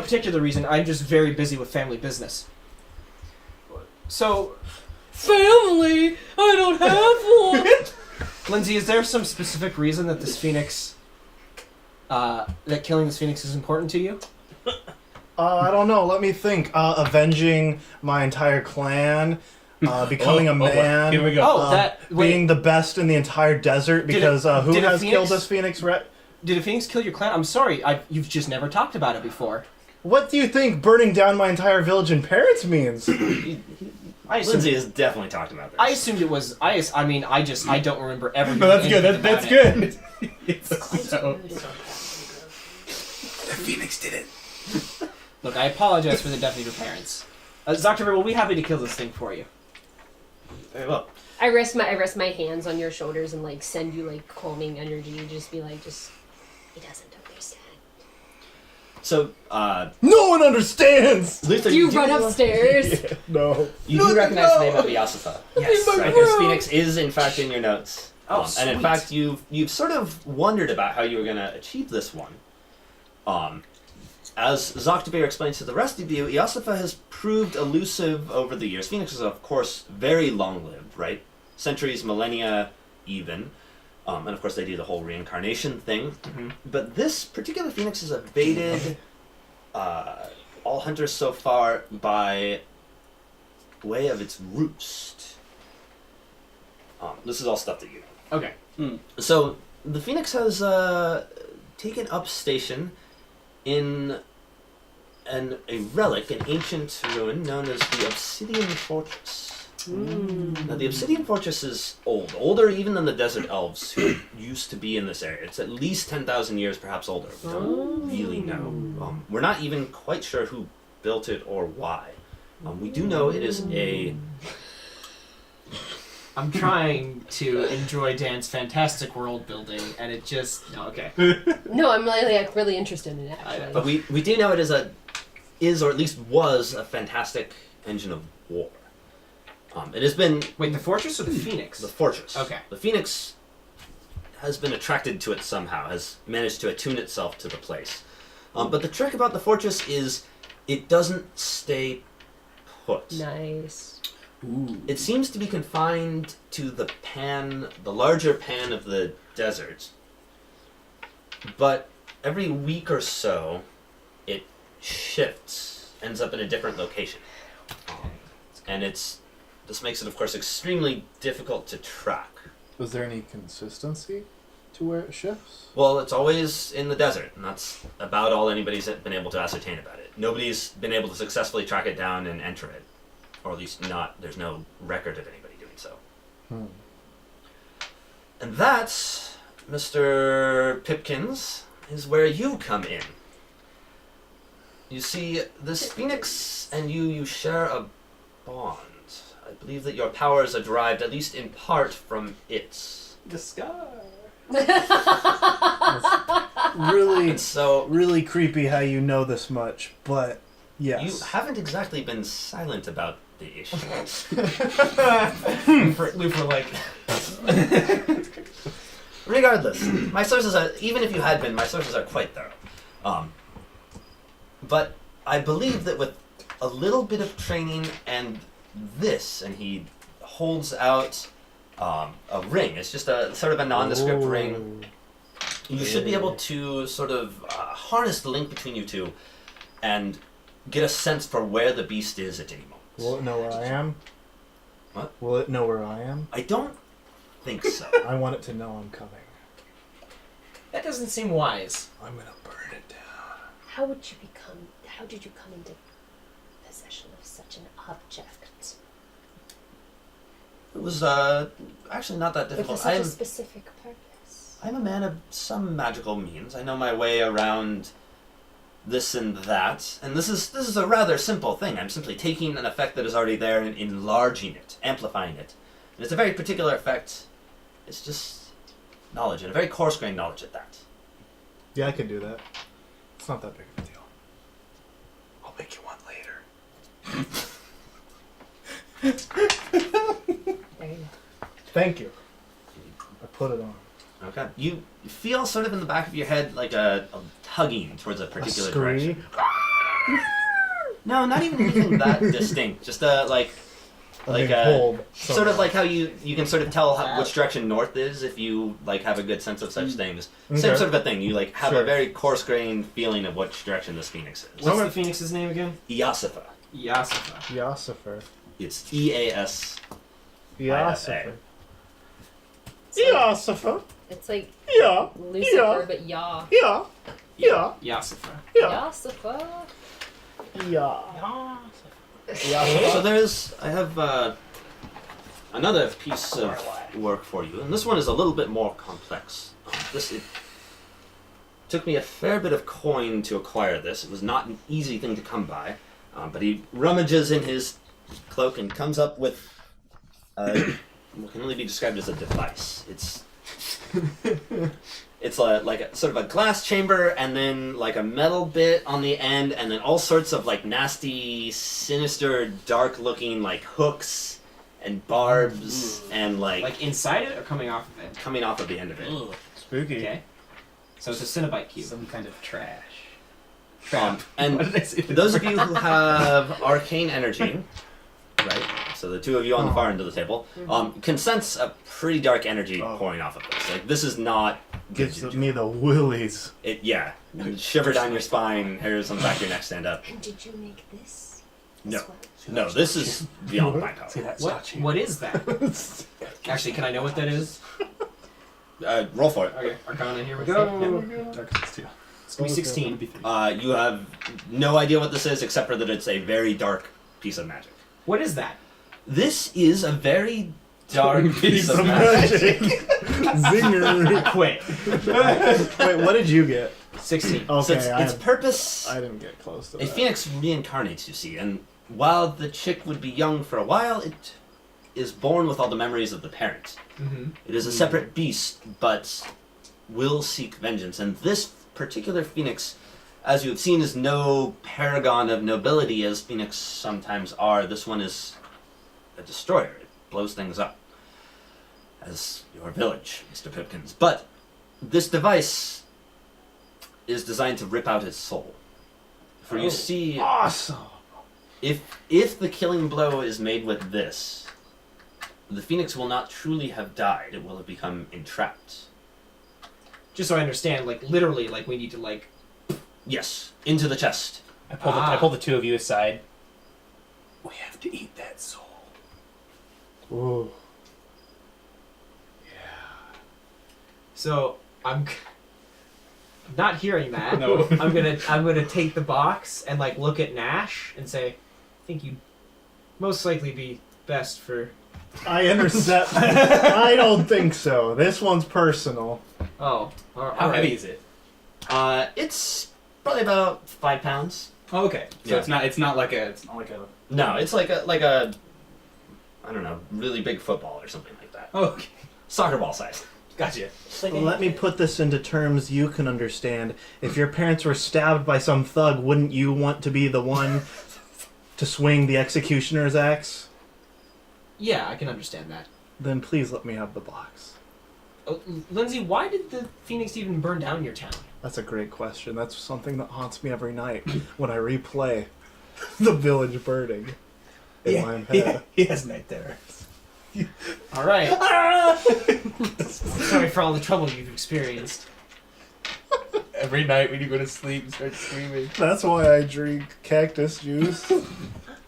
particular reason. I'm just very busy with family business. So, Family? I don't have one. Lindsey, is there some specific reason that this phoenix, that killing this phoenix is important to you? I don't know. Let me think. Avenging my entire clan, becoming a man. Here we go. Being the best in the entire desert because who did a has phoenix- killed this phoenix? Did a phoenix kill your clan? I'm sorry, you've just never talked about it before. What do you think burning down my entire village in Paris means? Lindsey has definitely talked about this. I assumed it was. I don't remember ever. No, that's good. anything That's about it. good. So, The Phoenix did it. Look, I apologize for the death of your parents. Dr. We'll be happy to kill this thing for you. Very well. I rest my hands on your shoulders and like send you like calming energy. Just be like, he doesn't understand. So, No one understands. Luther, Do you run upstairs? No. You do recognize the name of Vyasatha. Yes. Right, because Phoenix is in fact in your notes. Oh, and in sweet. fact, you've sort of wondered about how you were going to achieve this one. As Zoctavir explains to the rest of you, Iosapha has proved elusive over the years. Phoenix is, of course, very long-lived, right? Centuries, millennia, even. And of course, they do the whole reincarnation thing. Mm-hmm. But this particular Phoenix has evaded all hunters so far by way of its roost. This is all stuff that you know. Okay. So, the Phoenix has taken up station in a relic, an ancient ruin known as the Obsidian Fortress. Now, the Obsidian Fortress is old, older even than the Desert Elves who used to be in this area. It's at least 10,000 years, perhaps older. We don't really know. We're not even quite sure who built it or why. We do know it is a... I'm trying to enjoy Dan's fantastic world building, and it just okay. No, I'm really interested in it. Actually. But we do know it is or at least was a fantastic engine of war. It has been... Wait, the fortress or the phoenix? The fortress. Okay. The Phoenix has been attracted to it somehow, has managed to attune itself to the place. But the trick about the fortress is it doesn't stay put. Nice. Ooh. It seems to be confined to the larger pan of the desert. But every week or so, it shifts, ends up in a different location. And this makes it, of course, extremely difficult to track. Was there any consistency to where it shifts? Well, it's always in the desert, and that's about all anybody's been able to ascertain about it. Nobody's been able to successfully track it down and enter it. Or at least not, there's no record of anybody doing so. And that, Mr. Pipkins, is where you come in. You see, this Phoenix and you share a bond. I believe that your powers are derived, at least in part, from its. the sky. Really, So, really creepy how you know this much, but yes. you haven't exactly been silent about the issue. Luther, like, Regardless, my sources are, even if you had been, my sources are quite thorough. But I believe that with a little bit of training and this, and he holds out a ring, it's just a sort of a nondescript ring, you should be able to sort of harness the link between you two and get a sense for where the beast is at any moment. Will it know where I am? What? Will it know where I am? I don't think so. I want it to know I'm coming. That doesn't seem wise. I'm gonna burn it down. How did you come into possession of such an object? It was actually not that With difficult. such a specific purpose. I'm a man of some magical means. I know my way around this and that, and this is a rather simple thing. I'm simply taking an effect that is already there and enlarging it, amplifying it. And it's a very particular effect. It's just knowledge, and a very coarse-grained knowledge at that. Yeah, I could do that. It's not that big of a deal. I'll make you one later. There you go. Thank you. I put it on. Okay. You feel sort of in the back of your head like a tugging towards a particular direction. No, not even anything that distinct. Just like pulled. sort of like how you can sort of tell which direction north is if you like have a good sense of such things. Same Okay. sort of a thing. You like have Sure. a very coarse-grained feeling of which direction this phoenix is. What's the phoenix's name again? Eosifa. Yasifa. Yasifer. It's EAS. Yasifer. It's like, Yasifer. it's like Yeah. Lucifer, but Yah. Yeah. Yeah. Yasifa. Yeah. Yasifa. Yeah. So I have another piece of work for you, and this one is a little bit more complex. It took me a fair bit of coin to acquire this. It was not an easy thing to come by, but he rummages in his cloak and comes up with what can only be described as a device. It's like a sort of a glass chamber, and then like a metal bit on the end, and then all sorts of like nasty, sinister, dark-looking like hooks and barbs, and Like inside it or coming off of it? coming off of the end of it. Spooky. Okay. So it's a Cinnabite cube. Some kind of trash. And What did I say? those of you who have arcane energy, right? So the two of you on the far end of the table can sense a pretty dark energy pouring off of this. Like this is not good Gives juju. me the willies. Yeah, shiver down your spine, hairs on the back of your neck stand up. And did you make this? No. This one? No, this is beyond my power. See that What? statue? What is that? Actually, can I know what that is? Roll for it. Okay, Arcana, here we go. Darkest too. It's gonna be 16. You have no idea what this is, except for that it's a very dark piece of magic. What is that? This is a very dark piece of Magic. magic. Zinger. I quit. Wait, what did you get? 16. Okay, So its purpose, I didn't get close to a that. phoenix reincarnates, you see, and while the chick would be young for a while, it is born with all the memories of the parent. Mm-hmm. It is a separate beast, but will seek vengeance. And this particular phoenix, as you have seen, is no paragon of nobility as phoenix sometimes are. This one is a destroyer. It blows things up. As your village, Mr. Pipkins. But this device is designed to rip out his soul. For you see, Awesome. if the killing blow is made with this, the phoenix will not truly have died. It will have become entrapped. Just so I understand, like literally, like we need to like. Yes, into the chest. I pull the two of you aside. We have to eat that soul. Ooh. So I'm not hearing that. No. I'm gonna take the box and like look at Gnash and say, I think you'd most likely be best for. I intercept. I don't think so. This one's personal. Oh, How heavy is it? It's probably about 5 pounds. Oh, okay. So Yeah. it's not like a. No, it's like a I don't know, really big football or something like that. Oh, okay. Soccer ball size. Gotcha. Let me put this into terms you can understand. If your parents were stabbed by some thug, wouldn't you want to be the one to swing the executioner's axe? yeah, I can understand that. Then please let me have the box. Oh, Lindsey, why did the Phoenix even burn down your town? That's a great question. That's something that haunts me every night when I replay the village burning in my head. He has night terrors. All right. Sorry for all the trouble you've experienced. Every night when you go to sleep, you start screaming. That's why I drink cactus juice.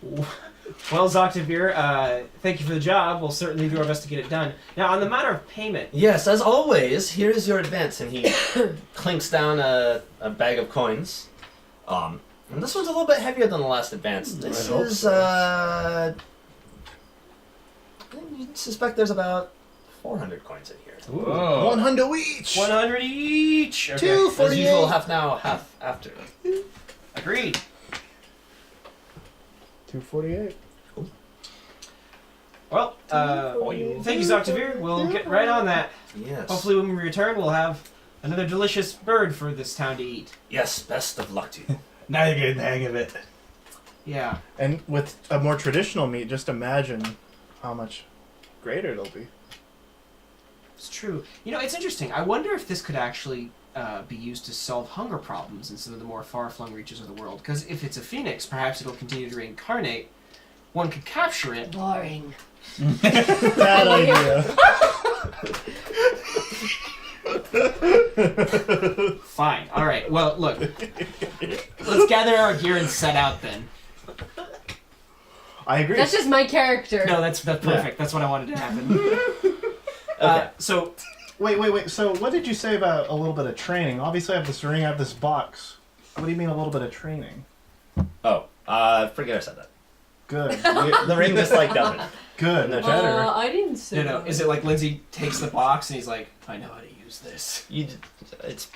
Well, Zoctavir, thank you for the job. We'll certainly do our best to get it done. Now, on the matter of payment, Yes, as always, here's your advance. And he clinks down a bag of coins. And And this one's a little bit heavier than the last advance. This hope is, so. I suspect there's about 400 coins in here. Whoa. 100 each. 100 each. Okay. 248. As usual, half now, half after. Agreed. 248. Well, thank you, Zoctavir. We'll get right on that. Yes. Hopefully when we return, we'll have another delicious bird for this town to eat. Yes, best of luck to you. Now you're getting the hang of it. Yeah. And with a more traditional meat, just imagine how much greater it'll be. It's true. You know, it's interesting. I wonder if this could actually be used to solve hunger problems in some of the more far-flung reaches of the world. Because if it's a phoenix, perhaps it'll continue to reincarnate. One could capture it. Boring. Bad idea. Fine. All right. Well, look. Let's gather our gear and set out then. I agree. That's just my character. No, that's perfect. That's what I wanted to happen. Okay. So, Wait. So what did you say about a little bit of training? Obviously I have this ring, I have this box. What do you mean a little bit of training? Oh, forget I said that. Good. The ring just like doesn't. Good. No, Better. I didn't say no. Is it like Lindsey takes the box and he's like, I know how to use this? It's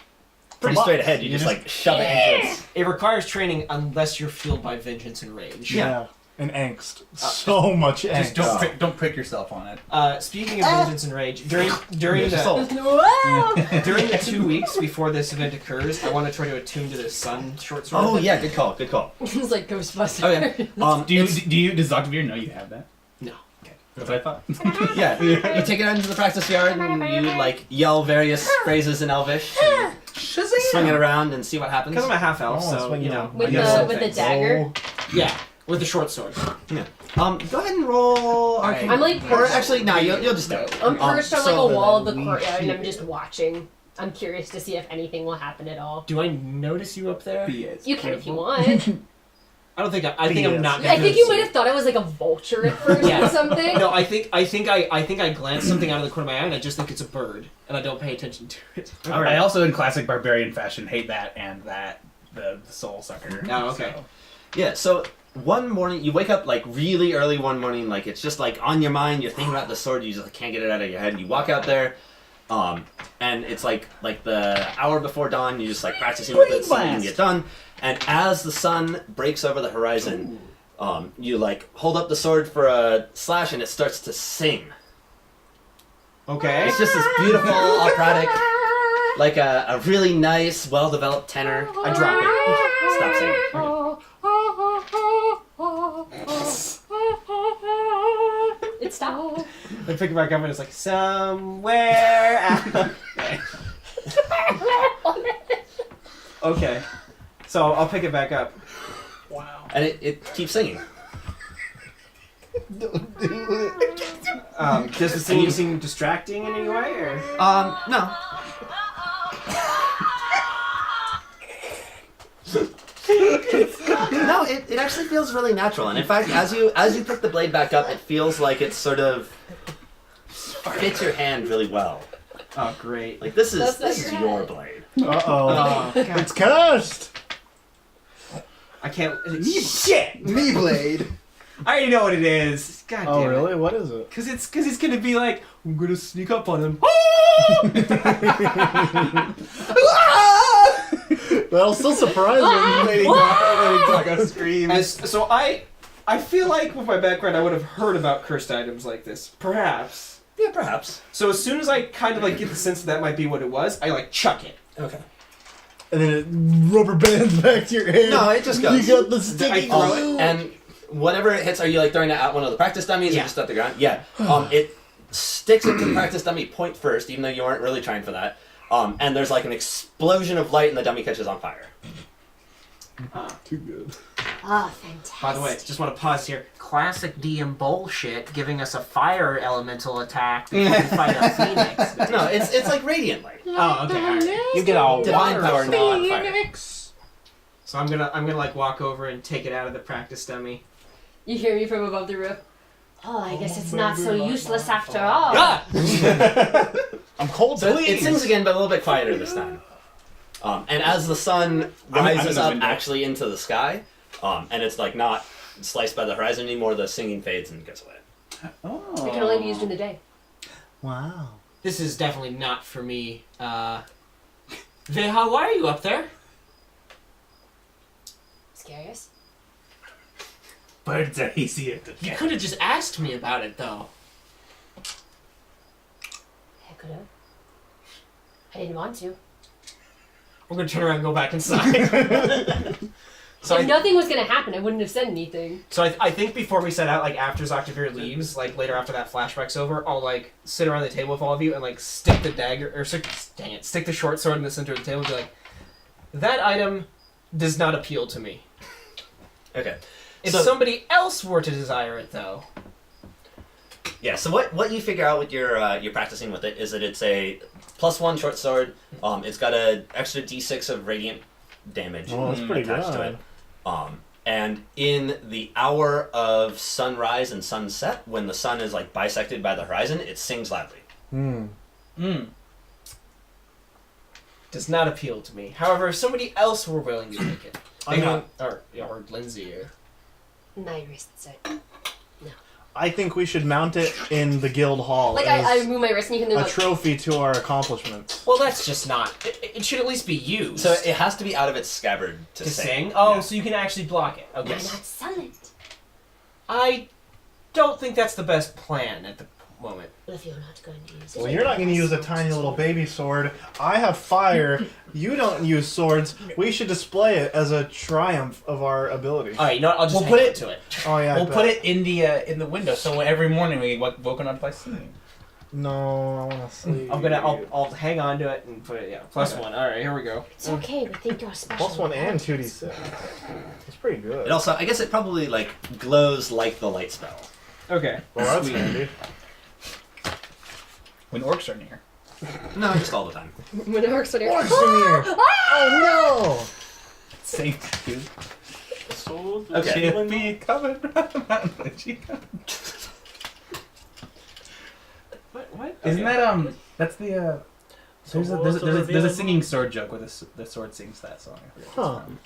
pretty straight ahead. You just like shove it into it. It requires training unless you're fueled by vengeance and rage. Yeah. And angst. So much angst. Just don't prick yourself on it. Speaking of vengeance and rage, during Wow. during the 2 weeks before this event occurs, I want to try to attune to the sun short sword. Oh yeah, good call. Good call. It's like Ghostbusters. Okay. Does Dr. Veer know you have that? No. Okay. That's what I thought. Yeah, you take it out into the practice yard and you like yell various phrases in Elvish, and swing it around and see what happens. Because I'm a half elf, Oh, so swing you it know. out. With I guess some the things. dagger. Yeah, with the short sword. Yeah. Go ahead and roll Arcane. I'm like or actually, no, you'll just do it. I'm perched on like so a wall of the we courtyard and I'm keep just watching. I'm curious to see if anything will happen at all. Do I notice you up there? You can if you want. I don't think I think I'm not. Gonna I think you notice might have thought I was like a vulture at first Yeah. or something. No, I think I glanced something out of the corner of my eye and I just think it's a bird and I don't pay attention to it. All right. I also, in classic barbarian fashion, hate that and the soul sucker. Oh, okay. So. Yeah. So one morning you wake up like really early one morning, like it's just like on your mind. You're thinking about the sword. You just like, can't get it out of your head. And you walk out there, and it's like the hour before dawn. You just like practicing with it so you can get done. And as the sun breaks over the horizon, you like hold up the sword for a slash, and it starts to sing. Okay. It's just this beautiful operatic, like a really nice, well-developed tenor. I drop it. Stop singing. It stopped. I pick it back up and it's like somewhere out. Okay. So I'll pick it back up. Wow. And it keeps singing. Does the singing seem distracting in any way, or? No. No, it actually feels really natural. And in fact, as you pick the blade back up, it feels like it sort of fits your hand really well. Oh, great. Like this That's is like your blade. Uh-oh. Oh, God. It's cursed! I can't. Shit! Me blade. I already know what it is. God damn Oh, it. really? What is it? Because it's gonna be like, I'm gonna sneak up on him. That'll still surprise me. Lady Gaga screams. So I feel like with my background, I would have heard about cursed items like this. Perhaps. Yeah, perhaps. So as soon as I kind of like get the sense that might be what it was, I like chuck it. Okay. And then it rubber bands back to your hand. No, it just goes. You got the sticky I throw it, glue. And whatever it hits, are you like throwing it at one of the practice dummies Yeah. or just at the ground? Yeah. It sticks into the practice dummy point first, even though you weren't really trying for that. And there's like an explosion of light and the dummy catches on fire. Too good. Ah, fantastic. By the way, just want to pause here. Classic DM bullshit, giving us a fire elemental attack before we fight a phoenix. No, it's like radiant light. Oh, okay, alright. You get all Divine power, not fire. So I'm gonna like walk over and take it out of the practice dummy. You hear me from above the roof. Oh, I guess it's not so useless after all. Ah! I'm cold, So please. it sings again, but a little bit quieter this time. And as the sun I'm in rises the up window. actually into the sky, and it's like not sliced by the horizon anymore, the singing fades and goes away. Oh. It can only be used in the day. Wow. This is definitely not for me. Vehya, why are you up there? Scariest. Birds are easier to You catch. could have just asked me about it, though. I could have. I didn't want to. We're gonna turn around and go back inside. So If nothing was gonna happen, I wouldn't have said anything. I think before we set out, like after Zoctavir leaves, like later after that flashback's over, I'll like sit around the table with all of you and like stick the dagger or stick the short sword in the center of the table and be like, that item does not appeal to me. Okay. If So- somebody else were to desire it, though, Yeah, so what you figure out with your practicing with it is that it's a +1 short sword. It's got an extra d6 of radiant damage Oh, that's pretty attached to good. it. And in the hour of sunrise and sunset, when the sun is like bisected by the horizon, it sings loudly. does not appeal to me. However, if somebody else were willing to take it, or Lindsey, or My wrist said. I think we should mount it in the guild hall Like as I move my wrist and you can a like. trophy to our accomplishments. well, that's just not. It should at least be used. So it has to be out of its scabbard to to sing. sing. Oh, Yeah. so you can actually block it. Okay. Why not sell it? I don't think that's the best plan at the moment. Well, if you're not going to use it. Well, you're not going to use a tiny little baby sword. I have fire. You don't use swords. We should display it as a triumph of our ability. All right, you know what? I'll just We'll hang put on it- to it. Oh yeah. I We'll bet. put it in the window, so every morning we get woken up by singing. No, I want to sleep. I'll hang on to it and put it. Yeah, +1. All right, here we go. It's okay. We think you're special. +1 and 2d6. That's pretty good. It also, I guess it probably like glows like the light spell. Okay. Well, that's handy. When orcs are near. No, just all the time. When it works, when you're. What's in here? Oh Sing to Okay. She'll be coming round the mountain. What? Isn't that that's the there's a singing sword joke where the sword sings that song. I forget what it's Huh. from. no!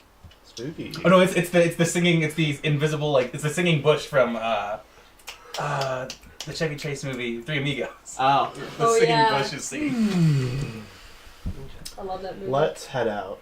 Spooky. Oh no, it's the singing, it's the invisible, like it's the singing bush from the Chevy Chase movie Three Amigos. Oh. The Oh, singing yeah. bush is singing. I love that movie. Let's head out.